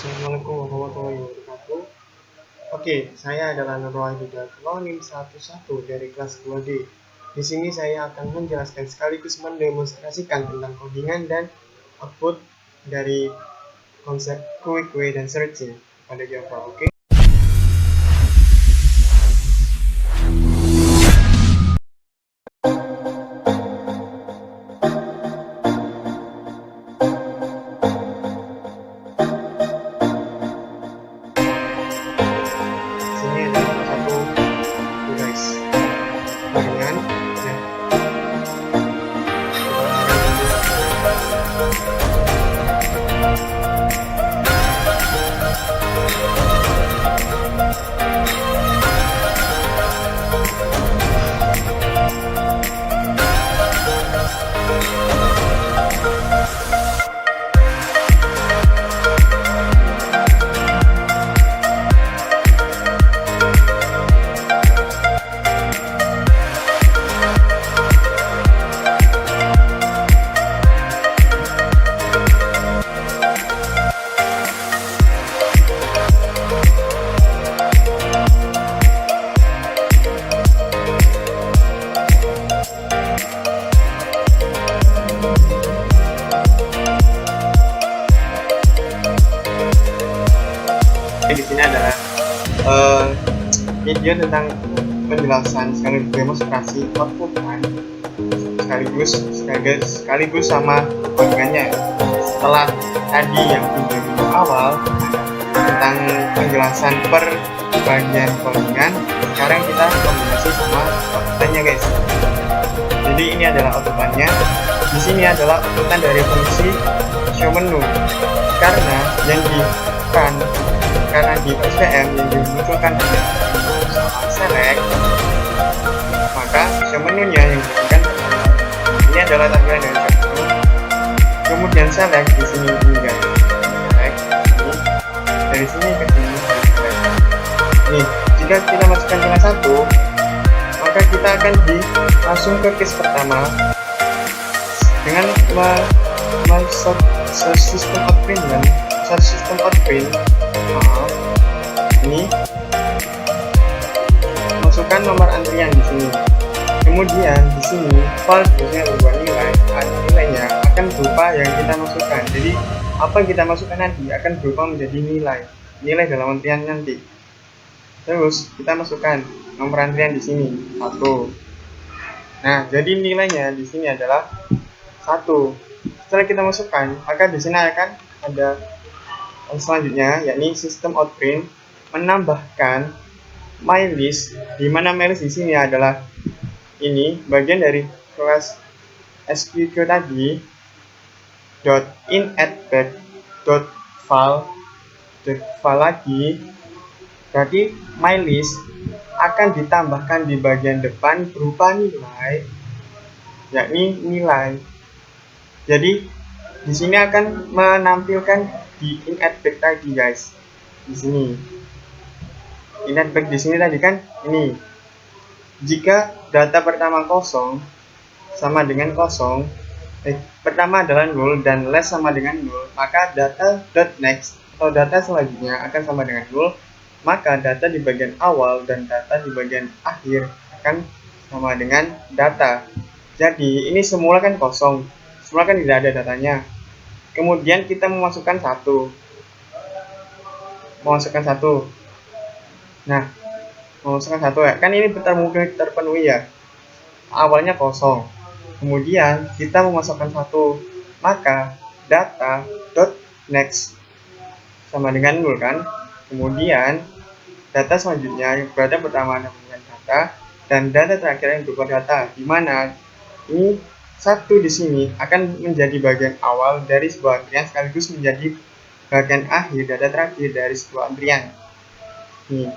Assalamualaikum warahmatullahi wabarakatuh. Oke, saya adalah Nurul Aidida, NIM 11 dari kelas 2D. Di sini saya akan menjelaskan sekaligus mendemonstrasikan tentang codingan dan output dari konsep QQ dan searching pada Java. Oke. Sini ada satu guys. Codingan ya. Di sini adalah video tentang penjelasan sekaligus demonstrasi output-an sekaligus sama codingannya. Setelah tadi yang video awal tentang penjelasan per bagian codingan, sekarang kita kombinasi sama output-nya guys. Jadi ini adalah output-nya. Di sini adalah output dari fungsi show menu. Karena di SVM yang dimunculkan ada sama select, maka show menunya yang diberikan ini adalah tampilan dari show menu. Kemudian select di sini hingga select ini, dari sini ke sini select. Nih, jika kita masukkan salah satu, maka kita akan langsung ke case pertama dengan sistem outprint dan sistem outprint. Ini masukkan nomor antrian di sini. Kemudian di sini value-nya berubah nilai, nilainya akan berupa yang kita masukkan. Jadi apa yang kita masukkan nanti akan berubah menjadi nilai dalam antrian nanti. Terus kita masukkan nomor antrian di sini 1. Nah, jadi nilainya di sini adalah 1. Setelah kita masukkan, maka di sini akan ada selanjutnya, yakni sistem outprint menambahkan mylist, di mana mylist di sini adalah ini bagian dari kelas SQQ tadi .in@back.file lagi. Jadi mylist akan ditambahkan di bagian depan berupa nilai, yakni nilai. Jadi di sini akan menampilkan di in@back tadi guys. Di sini in@back di sini tadi kan ini. Jika data pertama kosong sama dengan kosong, pertama adalah 0 dan less sama dengan 0, maka data.next atau data selanjutnya akan sama dengan 0, maka data di bagian awal dan data di bagian akhir akan sama dengan data. Jadi ini semula kan kosong, semula kan tidak ada datanya. Kemudian kita memasukkan satu. Nah, memasukkan satu ya. Kan ini terpenuhi ya. Awalnya kosong. Kemudian kita memasukkan satu. Maka data.next sama dengan 0 kan. Kemudian data selanjutnya yang berada pertama dengan data dan data terakhir yang berupa data. Di mana ini 1 di sini akan menjadi bagian awal dari sebuah antrian sekaligus menjadi bagian akhir data terakhir dari sebuah antrian. Nih,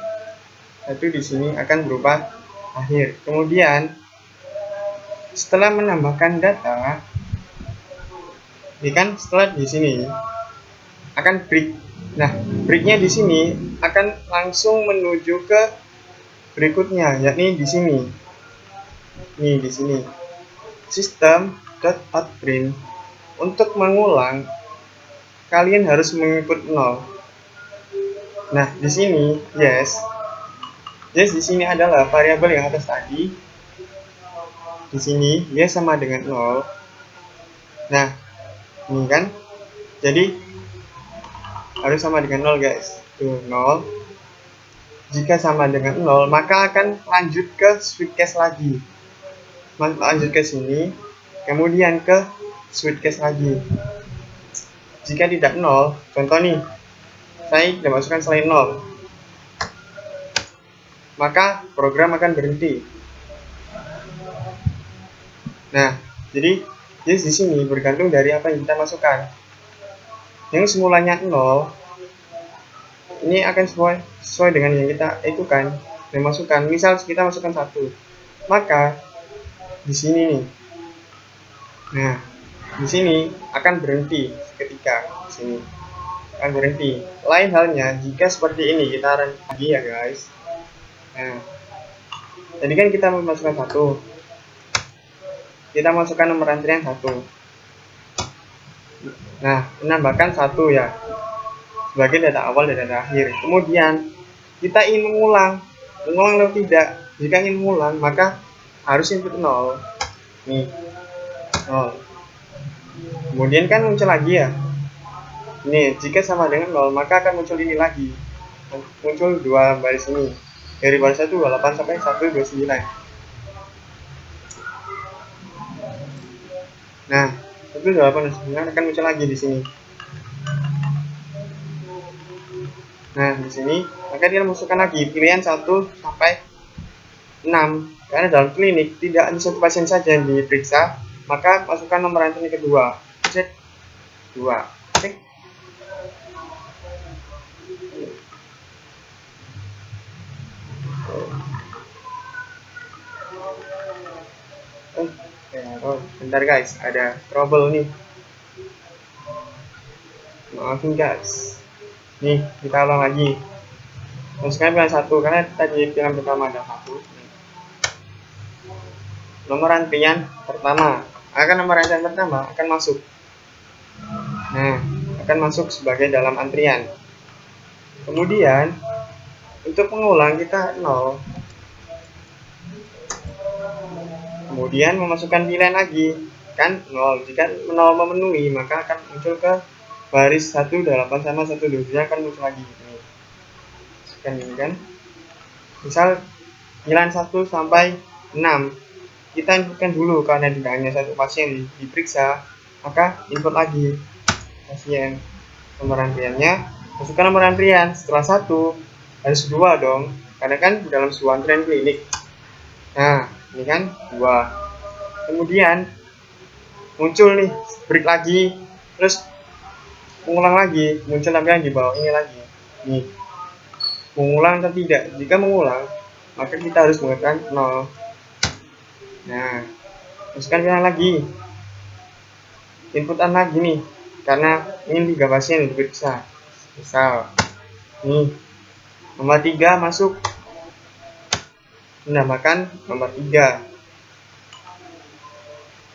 1 di sini akan berupa akhir. Kemudian setelah menambahkan data, ini kan setelah di sini akan break. Nah, breaknya di sini akan langsung menuju ke berikutnya, yakni di sini. Nih di sini. System.outprint. Untuk mengulang, kalian harus mengikut 0. Nah, di sini yes di sini adalah variabel yang atas tadi. Di sini yes sama dengan 0. Nah, ini kan. Jadi harus sama dengan 0, guys. Tuh, 0. Jika sama dengan 0, maka akan lanjut ke switch case lagi. Lanjut ke sini, kemudian ke switch case lagi. Jika tidak 0, contoh nih, saya tidak masukkan selain 0, maka program akan berhenti. Nah, jadi di sini bergantung dari apa yang kita masukkan. Yang semulanya 0, ini akan sesuai dengan yang kita itu kan, yang masukkan. Misal kita masukkan 1, maka di sini nih. Nah, di sini akan berhenti ketika di sini akan berhenti. Lain halnya jika seperti ini, kita run lagi ya guys. Nah, tadi kan kita memasukkan 1, kita masukkan nomor antrian 1. Nah, menambahkan 1 ya sebagai data awal dan data akhir. Kemudian kita ingin mengulang atau tidak. Jika ingin mengulang, maka harus input 0. Nih, 0. Kemudian kan muncul lagi ya. Ini jika sama dengan 0, maka akan muncul ini lagi. Muncul 2 baris ini. Dari baris 1 28 sampai 129. Nah, 129 akan muncul lagi di sini. Nah, di sini maka dia masukkan lagi pilihan 1 sampai 6. Karena dalam klinik tidak hanya satu pasien saja yang diperiksa, maka masukkan nomor antrian kedua. Cek 2. Cek. Oh, bentar guys, ada trouble nih. Maafin guys. Nih, kita ulang lagi. Masukkan pilihan 1 karena tadi pilihan pertama ada 1. Nomor antrian pertama. Nomor antrian pertama akan masuk. Nah, akan masuk sebagai dalam antrian. Kemudian untuk mengulang kita 0. Kemudian memasukkan pilihan lagi kan 0. Jika 0 memenuhi, maka akan muncul ke baris 128 sama 129 akan muncul lagi. Nih. Kan ini kan. Misal pilihan 1 sampai 6 kita inputkan dulu karena tidak hanya satu pasien diperiksa, maka input lagi pasien nomor antriannya, masukkan nomor antrian. Setelah 1 harus 2 dong, karena kan dalam sebuah antrian klinik. Nah, ini kan 2. Kemudian muncul nih break lagi, terus mengulang lagi, muncul tampilan di bawah ini lagi. Nih, mengulang atau tidak. Jika mengulang, maka kita harus menggunakan 0. Nah, masukkan pilihan lagi, inputan lagi nih, karena ini 3 pasien yang diperiksa. Misal nih nomor 3 masuk, menambahkan nomor 3,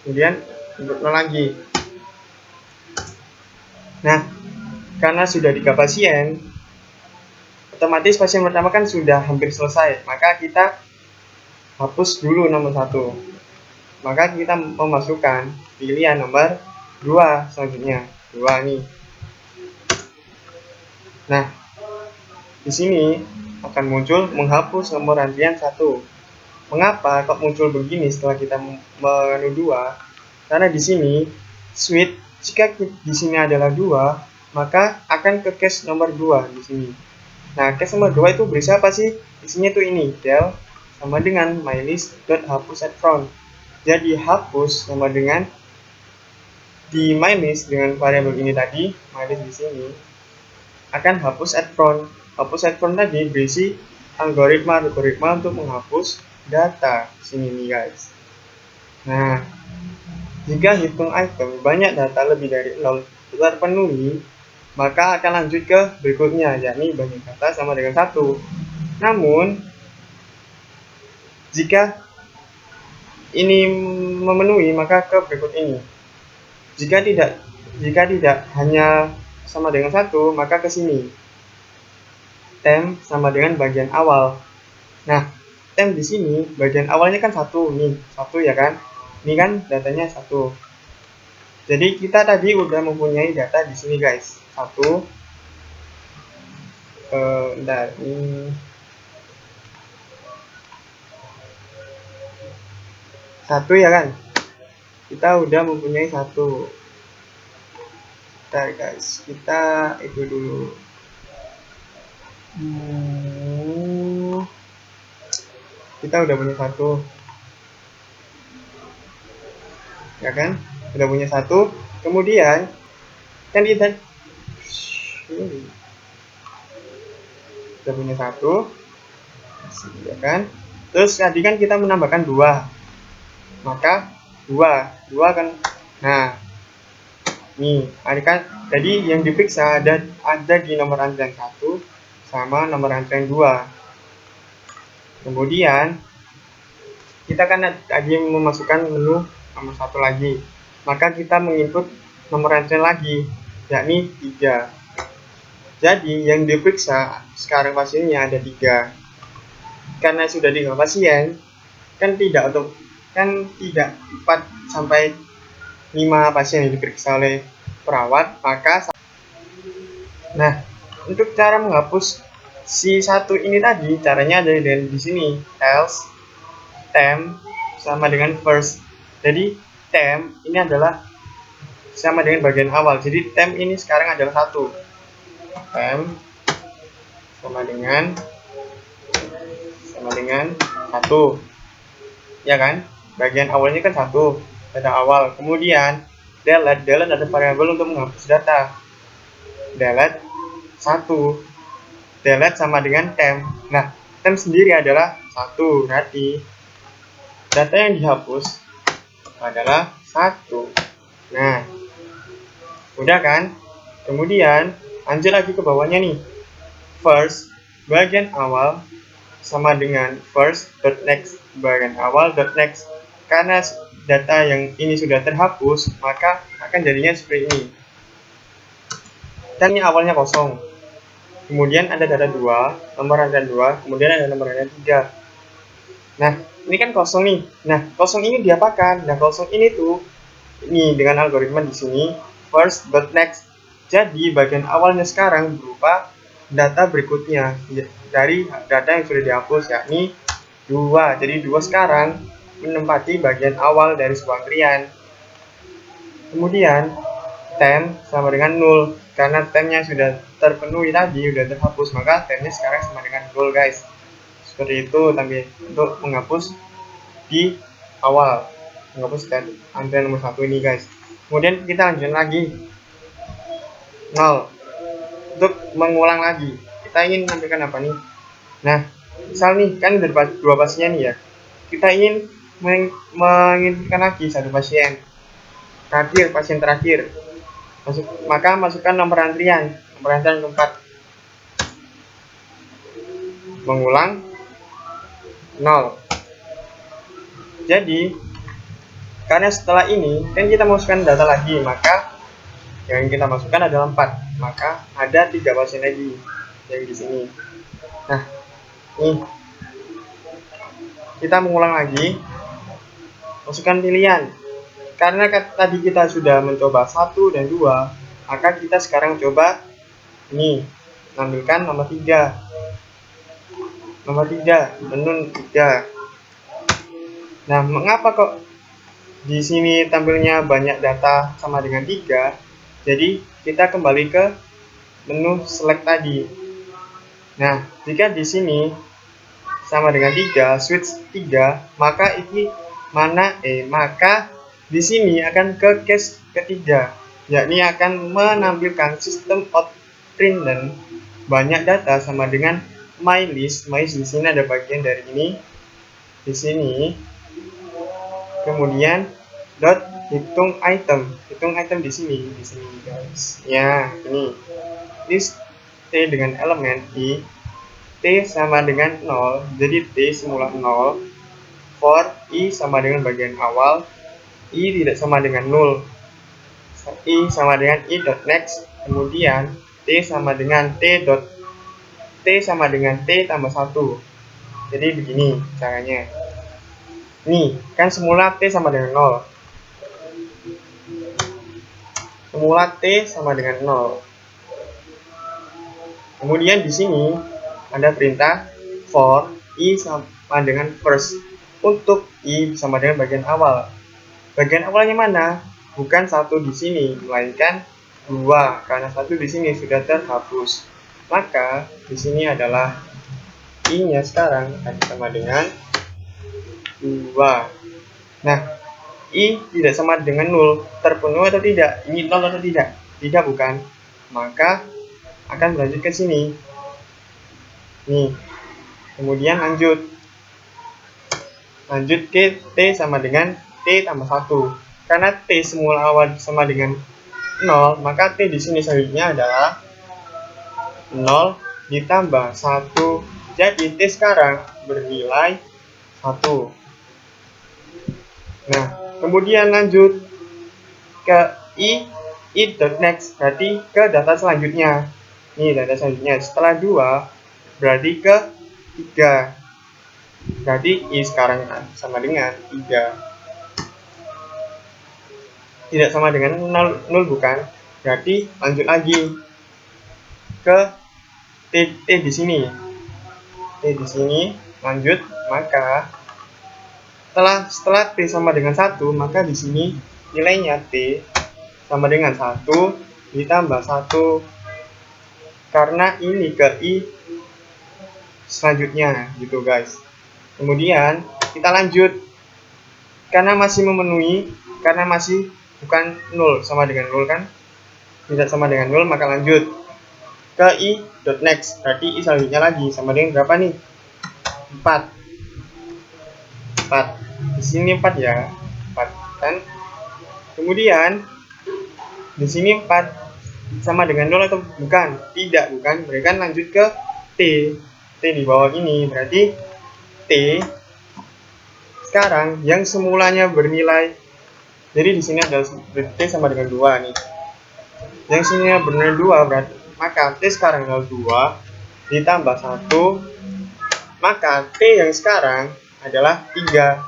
kemudian input 0 lagi. Nah, karena sudah 3 pasien, otomatis pasien pertama kan sudah hampir selesai, maka kita hapus dulu nomor 1. Maka kita memasukkan pilihan nomor 2 selanjutnya. 2 nih. Nah, di sini akan muncul menghapus nomor antrian 1. Mengapa kok muncul begini setelah kita menu 2? Karena di sini switch, jika di sini adalah 2, maka akan ke case nomor 2 di sini. Nah, case nomor 2 itu berisi apa sih? Isinya tuh ini, del sama dengan mylist.hapus@front. Jadi hapus sama dengan di mylist dengan variabel ini tadi, mylist di sini akan hapus @front. Hapus @front tadi berisi algoritma untuk menghapus data sini nih guys. Nah, jika hitung item banyak data lebih dari 0 terpenuhi, maka akan lanjut ke berikutnya, yakni banyak data sama dengan 1. Namun jika ini memenuhi, maka ke berikut ini. Jika tidak hanya sama dengan 1, maka ke sini. Temp sama dengan bagian awal. Nah, temp di sini bagian awalnya kan 1 nih, 1 ya kan? Ini kan datanya 1. Jadi kita tadi udah mempunyai data di sini guys. 1 bentar, ini 1 ya kan? Kita udah mempunyai 1. Bentar guys, kita itu dulu. Kita udah punya 1 ya kan, udah punya 1. Kemudian kan kita udah punya 1 ya kan, terus tadi kan kita menambahkan 2, maka 2 kan. Nah nih ada kan, jadi yang diperiksa ada di nomor antrian 1 sama nomor antrian 2. Kemudian kita kan tadi memasukkan menu nomor 1 lagi, maka kita menginput nomor antrian lagi, yakni 3. Jadi yang diperiksa sekarang pasiennya ada 3. Karena sudah 3 pasien, kan tidak 4 sampai 5 pasien yang diperiksa oleh perawat, maka nah untuk cara menghapus si 1 ini tadi, caranya ada di sini, else temp sama dengan first. Jadi temp ini adalah sama dengan bagian awal. Jadi temp ini sekarang adalah 1. Temp sama dengan 1. Ya kan? Bagian awalnya kan 1, data awal. Kemudian delete ada variabel untuk menghapus data. Delete 1. Delete sama dengan temp. Nah, temp sendiri adalah 1. Berarti data yang dihapus adalah 1. Nah, udah kan? Kemudian lanjut lagi ke bawahnya nih. First bagian awal sama dengan first.next bagian awal.next. Karena data yang ini sudah terhapus, maka akan jadinya seperti ini. Dan ini awalnya kosong. Kemudian ada data 2, nomor antrian 2, kemudian ada nomor antrian 3. Nah, ini kan kosong nih. Nah, kosong ini diapakan? Nah, kosong ini tuh ini dengan algoritma di sini first.next. Jadi bagian awalnya sekarang berupa data berikutnya dari data yang sudah dihapus, yakni 2. Jadi 2 sekarang menempati bagian awal dari sebuah antrian. Kemudian temp sama dengan 0. Karena tempnya sudah terpenuhi tadi, sudah terhapus, maka tempnya sekarang sama dengan 0 guys. Seperti itu tapi untuk menghapus di awal, menghapus antrian nomor 1 ini guys. Kemudian kita lanjut lagi 0 untuk mengulang lagi. Kita ingin menampilkan apa nih? Nah, misal nih kan ada 2 pasien ya, kita ingin menginputkan lagi 1 pasien terakhir. Maka masukkan nomor antrian keempat, mengulang 0. Jadi karena setelah ini kan kita masukkan data lagi, maka yang kita masukkan adalah 4, maka ada 3 pasien lagi yang di sini. Nah, nih kita mengulang lagi, masukkan pilihan. Karena tadi kita sudah mencoba 1 dan 2, maka kita sekarang coba ini, tampilkan nomor 3. Menu 3. Nah, mengapa kok di sini tampilnya banyak data sama dengan 3? Jadi kita kembali ke menu select tadi. Nah, jika di sini sama dengan 3, switch 3, maka maka di sini akan ke case ketiga, yakni akan menampilkan sistem out print banyak data sama dengan mylist. Mylist di sini ada bagian dari ini, di sini. Kemudian hitung item di sini guys. Ya, ini list T dengan elemen I, T sama dengan 0, jadi T semula 0. For I sama dengan bagian awal, I tidak sama dengan 0. I sama dengan I.next, kemudian T sama dengan T. T sama dengan T tambah 1. Jadi begini caranya. Nih, kan semula T sama dengan 0. Semula T sama dengan 0. Kemudian di sini ada perintah for I sama dengan first. Untuk I sama dengan bagian awal. Bagian awalnya mana? Bukan 1 di sini, melainkan 2, karena 1 di sini sudah terhapus. Maka di sini adalah I-nya sekarang akan sama dengan 2. Nah, I tidak sama dengan 0. Terpenuhi atau tidak? Ini 0 atau tidak? Tidak, bukan. Maka akan berlanjut ke sini. Nih. Kemudian lanjut ke T sama dengan T tambah 1. Karena T semula awal sama dengan 0, maka T di sini selanjutnya adalah 0 ditambah 1. Jadi T sekarang bernilai 1. Nah, kemudian lanjut ke I.next, berarti ke data selanjutnya. Ini data selanjutnya. Setelah 2, berarti ke 3. Berarti I sekarang sama dengan 3. Tidak sama dengan 0 bukan? Berarti lanjut lagi ke T di sini. T di sini lanjut, maka setelah T sama dengan 1, maka di sini nilainya T sama dengan 1 ditambah 1. Karena ini ke I selanjutnya gitu guys. Kemudian kita lanjut, karena masih memenuhi, karena masih bukan 0 sama dengan 0 kan, tidak sama dengan 0, maka lanjut ke I.next, berarti I selanjutnya lagi sama dengan berapa nih? 4. Di sini 4 ya, 4 kan. Kemudian di sini 4 sama dengan 0 atau bukan? Tidak, bukan. Mereka lanjut ke T di bawah ini, berarti T sekarang yang semulanya bernilai, jadi di sini ada T sama dengan 2 nih. Yang sini bernilai 2, berarti maka T sekarang adalah 2 ditambah 1. Maka T yang sekarang adalah 3.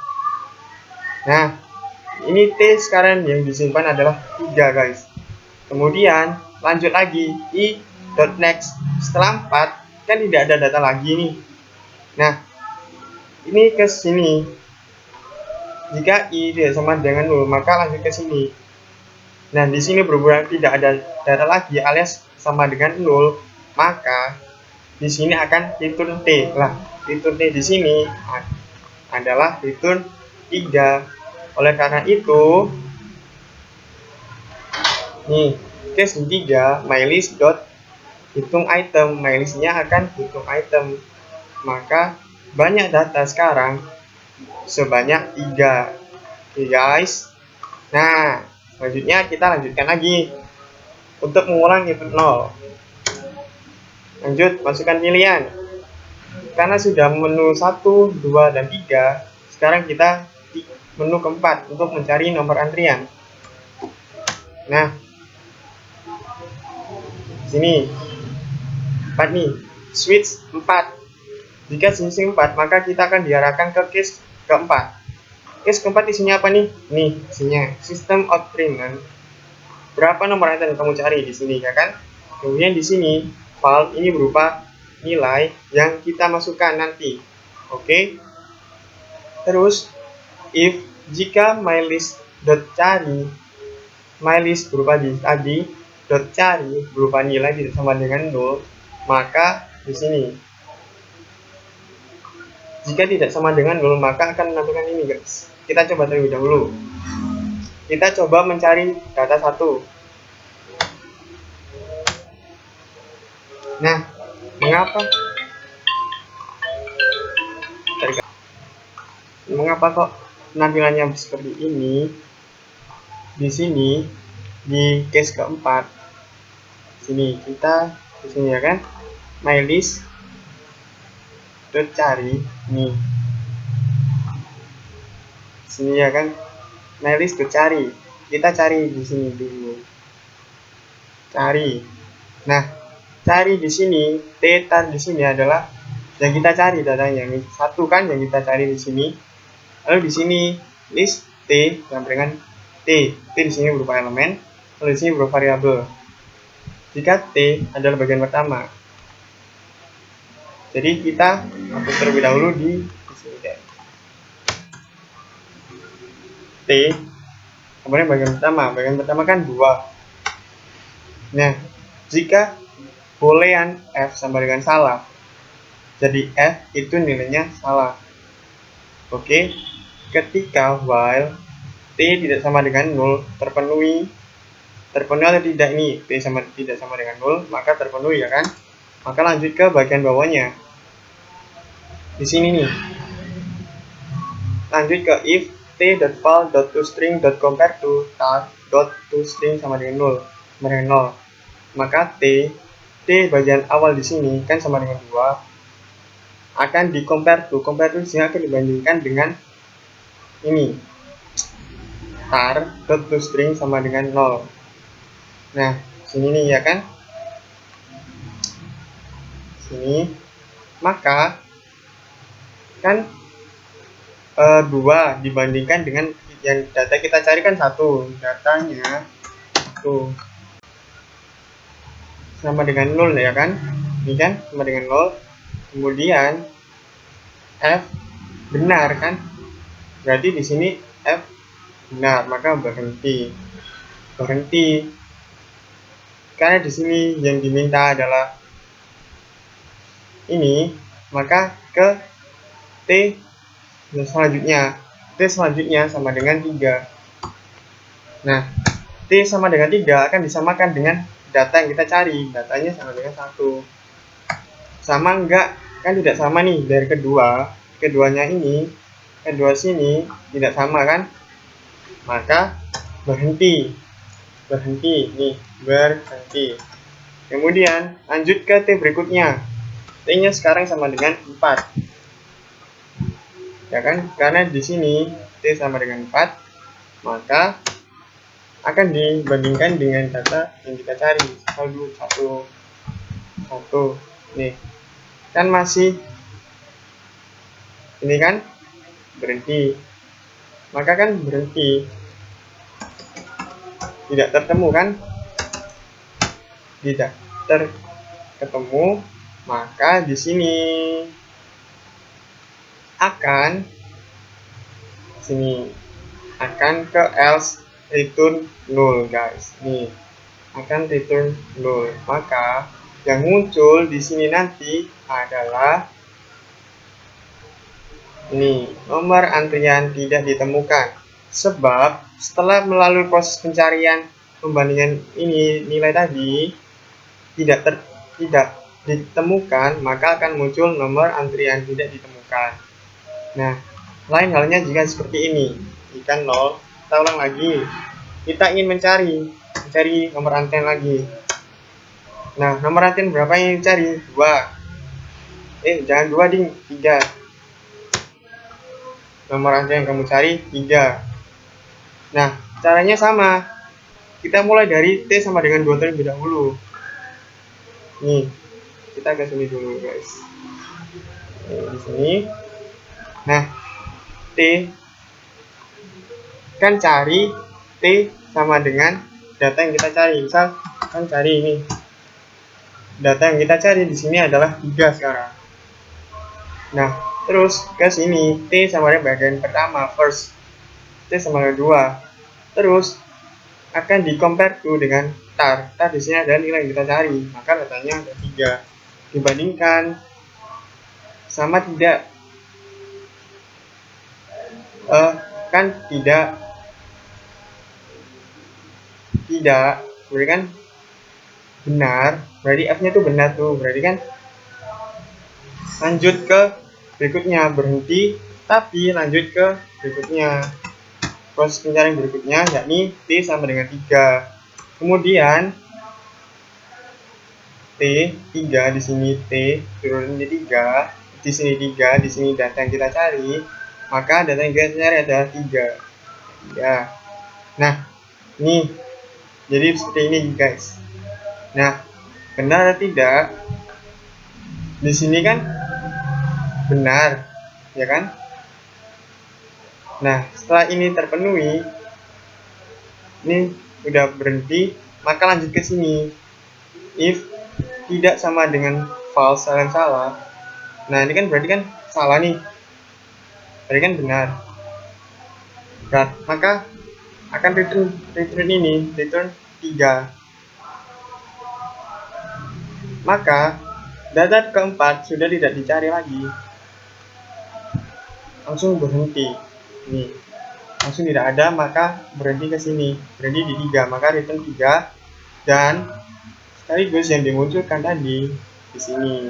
Nah, ini T sekarang yang disimpan adalah 3 guys. Kemudian lanjut lagi I.next. Setelah 4 kan tidak ada data lagi nih. Nah, ini ke sini. Jika I tidak sama dengan 0, maka lanjut ke sini. Nah, di sini berhubung tidak ada data lagi alias sama dengan 0, maka di sini akan return T. Lah, return T di sini adalah return 3. Oleh karena itu, nih, case 3 mylist dot hitung item, mylistnya akan hitung item. Maka banyak data sekarang sebanyak 3. Oke guys. Nah, selanjutnya kita lanjutkan lagi untuk mengulang if 0. Lanjut, masukkan pilihan. Karena sudah menu 1, 2, dan 3, sekarang kita menu keempat untuk mencari nomor antrian. Nah, sini 4 nih, switch 4. Jika switch 4, maka kita akan diarahkan ke case keempat. Case keempat isinya apa nih? Nih, isinya system out payment. Berapa nomor antrian yang kamu cari di sini, ya kan? Kemudian di sini file ini berupa nilai yang kita masukkan nanti. Oke. Terus if jika mylist.cari, mylist berupa di tadi .cari berupa nilai tidak sama dengan 0, maka di sini jika tidak sama dengan 0, maka akan menampilkan ini guys. Kita coba terlebih dahulu. Kita coba mencari data 1. Nah, mengapa kok penampilannya seperti ini? Di sini di case keempat, sini kita di sini ya kan, mylist cari nih, sini ya kan, mylist cari, kita cari di sini dulu, cari. Nah, cari di sini, T tar di sini adalah yang kita cari datanya. Ini satu kan yang kita cari di sini. Lalu di sini list T yang dengan T. T di sini berupa elemen, lalu di sini berupa variabel. Jika T adalah bagian pertama, jadi kita hapus terlebih dahulu di sini guys. T kemudian bagian pertama kan 2. Nah, jika boolean F sama dengan salah, jadi F itu nilainya salah. Oke, ketika while T tidak sama dengan 0 terpenuhi atau tidak, ini T tidak sama dengan 0 maka terpenuhi ya kan. Maka lanjut ke bagian bawahnya di sini nih, lanjut ke if t.val.toString.compare to tar.toString sama dengan 0, maka T bagian awal di sini kan sama dengan 2 akan di compare to di sini akan dibandingkan dengan ini tar.toString sama dengan 0. Nah, sini nih ya kan, sini maka kan 2 dibandingkan dengan yang data kita cari kan 1, datanya tuh sama dengan 0 ya kan, ini kan sama dengan 0. Kemudian F benar kan, berarti di sini F benar, maka berhenti karena di sini yang diminta adalah ini, maka ke T selanjutnya sama dengan 3. Nah, T sama dengan 3 akan disamakan dengan data yang kita cari, datanya sama dengan 1. Sama enggak? Kan tidak sama nih, dari keduanya ini, kedua sini tidak sama kan, maka berhenti. Kemudian lanjut ke T berikutnya, T nya sekarang sama dengan 4 ya kan, karena di sini T sama dengan 4 maka akan dibandingkan dengan data yang kita cari. Saldo 1 nih kan masih ini kan berhenti, maka kan berhenti, tidak tertemu kan, tidak terketemu, maka di sini akan ke else return 0 guys. Nih akan return 0, maka yang muncul di sini nanti adalah ini nomor antrian tidak ditemukan, sebab setelah melalui proses pencarian pembandingan ini nilai tadi tidak ditemukan, maka akan muncul nomor antrian tidak ditemukan. Nah, lain halnya jika seperti ini, jika 0, kita ulang lagi, kita ingin mencari nomor antrian lagi. Nah, nomor antrian berapa yang dicari? 2. Jangan 2 ding, 3. Nomor antrian yang kamu cari 3. Nah, caranya sama. Kita mulai dari T sama dengan 2 terlebih dahulu. Nih, kita ke sini dulu guys. Di sini. Nah, T kan cari T sama dengan data yang kita cari. Misal kan cari ini, data yang kita cari di sini adalah 3 sekarang. Nah, terus ke sini T sama dengan bagian pertama, first. T sama dengan 2. Terus akan di compare to dengan tar di sini ada nilai yang kita cari, maka datanya ada 3. Dibandingkan sama tidak, kan tidak, berarti kan benar, berarti F nya itu benar tuh, berarti kan lanjut ke berikutnya, berhenti tapi lanjut ke berikutnya, proses pencarian berikutnya, yakni T sama dengan 3. Kemudian T 3 di sini, T turun di 3, di sini 3, di sini data yang kita cari, maka data yang kita cari adalah 3 ya. Nah, ini jadi seperti ini guys. Nah, Benar atau tidak? Di sini kan benar, ya kan? Nah, setelah ini terpenuhi, ini udah berhenti, maka lanjut ke sini. If tidak sama dengan false, kalian salah. Nah, ini kan berarti kan salah nih. Berarti kan benar. Dan maka akan return ini, return 3. Maka data keempat sudah tidak dicari lagi. Langsung berhenti. Nih. Langsung tidak ada, maka berhenti ke sini. Berhenti di 3, maka return 3 dan sekaligus yang dimunculkan tadi di sini.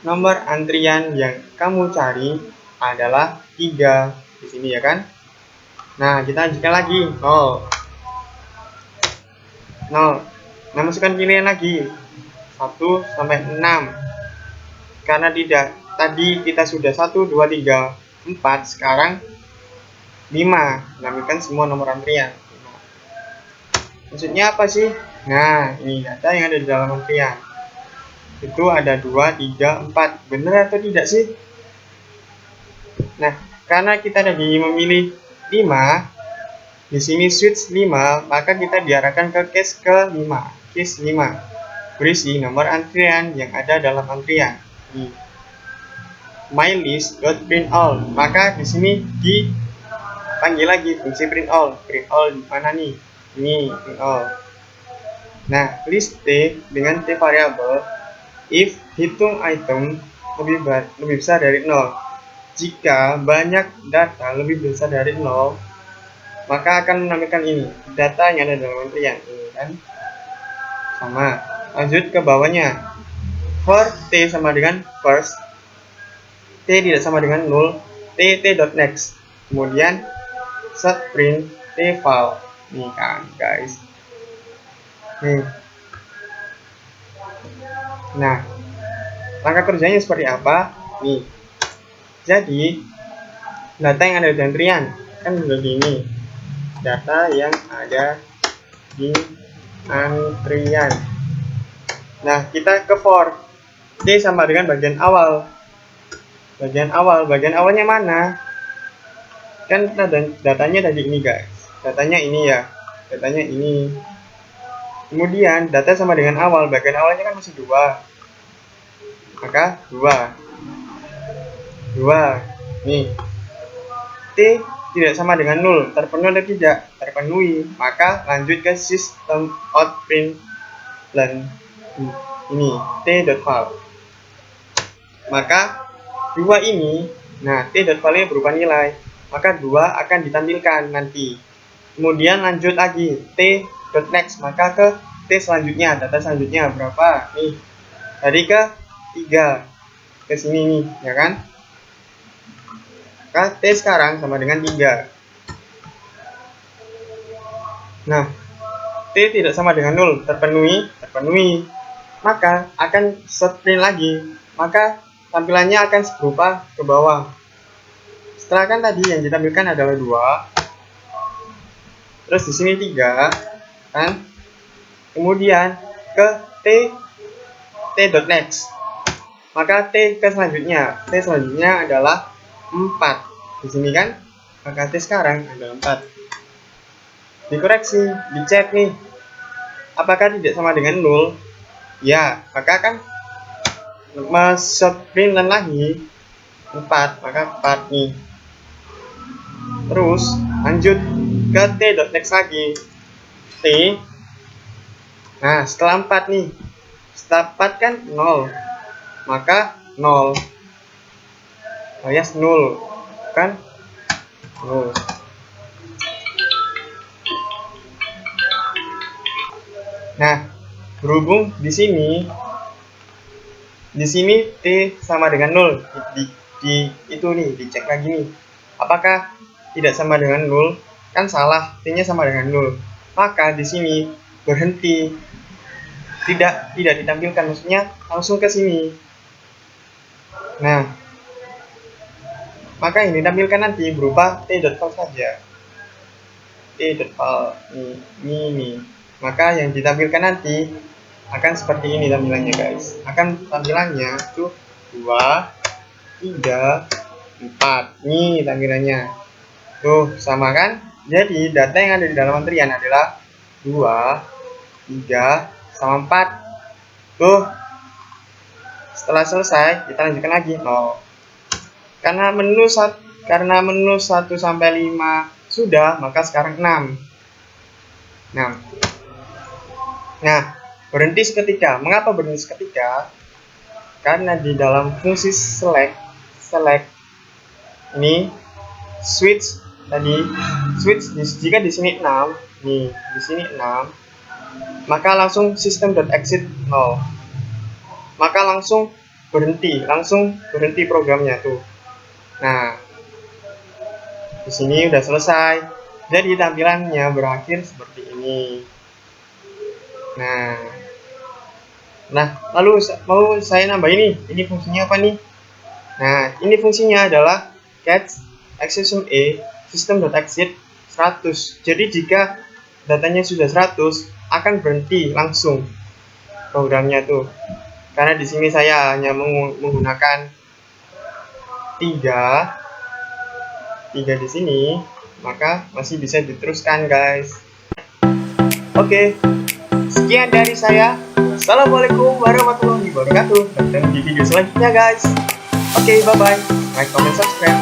Nomor antrian yang kamu cari adalah 3 di sini, ya kan? Nah, kita lanjutkan lagi. 0. Nah, masukkan pilihan lagi 1 sampai 6. Karena tidak, tadi kita sudah 1, 2, 3, 4, sekarang 5. Namakan semua nomor antrian. Maksudnya apa sih? Nah, ini data yang ada di dalam antrian. Itu ada 2, 3, 4. Benar atau tidak sih? Nah, karena kita tadi memilih 5, di sini switch 5, maka kita diarahkan ke case ke-5. Case 5 berisi nomor antrian yang ada dalam antrian. MyList.print all. Maka di sini dipanggil lagi fungsi print all. Print all di mana nih? Ini print all. Nah, list T dengan T variabel if hitung item lebih besar dari 0. Jika banyak data lebih besar dari 0, maka akan menampilkan ini, data yang ada dalam antrian. Ini kan sama. Lanjut ke bawahnya. For T sama dengan first, T tidak sama dengan 0, T.next. Kemudian set print T file. Nih kan guys. Nih. Nah, langkah kerjanya seperti apa? Nih. Jadi, data yang ada di antrian kan begini. Data yang ada di antrian. Nah, kita ke for. T sama dengan bagian awal. Bagian awalnya mana? Kan datanya tadi ini guys. Datanya ini ya. Datanya ini. Kemudian data sama dengan awal. Bagian awalnya kan masih 2. Maka 2. Nih. T tidak sama dengan 0. Terpenuhi atau tidak? Terpenuhi. Maka lanjut ke system out print dan ini t.file. Maka 2 ini, nah t.file berupa nilai, maka 2 akan ditampilkan nanti. Kemudian lanjut lagi t.next, maka ke t selanjutnya, data selanjutnya berapa? Nih, tadi ke 3 ke sini nih, ya kan? Maka t sekarang sama dengan 3. Nah, t tidak sama dengan 0, terpenuhi, maka akan set print lagi, maka tampilannya akan berupa ke bawah. Setelah kan tadi yang ditampilkan adalah 2, terus di sini 3 kan, kemudian ke t.next, maka t selanjutnya adalah 4 di sini kan, maka t sekarang adalah 4. Dikoreksi, dicek nih, apakah tidak sama dengan 0? Ya, maka kan print lagi 4, maka 4 nih. Terus lanjut ke t.next lagi. T. Nah, setelah 4 nih. Setelah 4 kan 0. Maka 0. Alias 0. Kan 0. Nah, berhubung di sini T sama dengan 0, itu nih, dicek lagi nih. Apakah tidak sama dengan 0? Kan salah, T-nya sama dengan 0. Maka di sini berhenti. Tidak ditampilkan, maksudnya langsung ke sini. Nah, maka yang ditampilkan nanti berupa t.file saja. T.file ini. maka yang ditampilkan nanti akan seperti ini tampilannya guys. Akan tampilannya tuh 2, 3, 4. Nih tampilannya. Tuh sama kan? Jadi data yang ada di dalam antrian adalah 2, 3, sama 4. Tuh. Setelah selesai, kita lanjutkan lagi 0. Karena menu 1 sampai 5 sudah, maka sekarang 6. Nah, berhenti seketika. Mengapa berhenti seketika? Karena di dalam fungsi select ini switch jika di sini 6, nih di sini 6, maka langsung system.exit 0. Maka langsung berhenti programnya tuh. Nah, di sini udah selesai. Jadi tampilannya berakhir seperti ini. Nah, lalu mau saya nambah ini. Ini fungsinya apa nih? Nah, ini fungsinya adalah catch exception system.exit 100. Jadi jika datanya sudah 100, akan berhenti langsung programnya tuh. Karena di sini saya hanya menggunakan 3 di sini, maka masih bisa diteruskan guys. Oke, sekian dari saya. Assalamualaikum warahmatullahi wabarakatuh. Bertemu di video selanjutnya guys. Oke, bye bye. Like, comment, subscribe.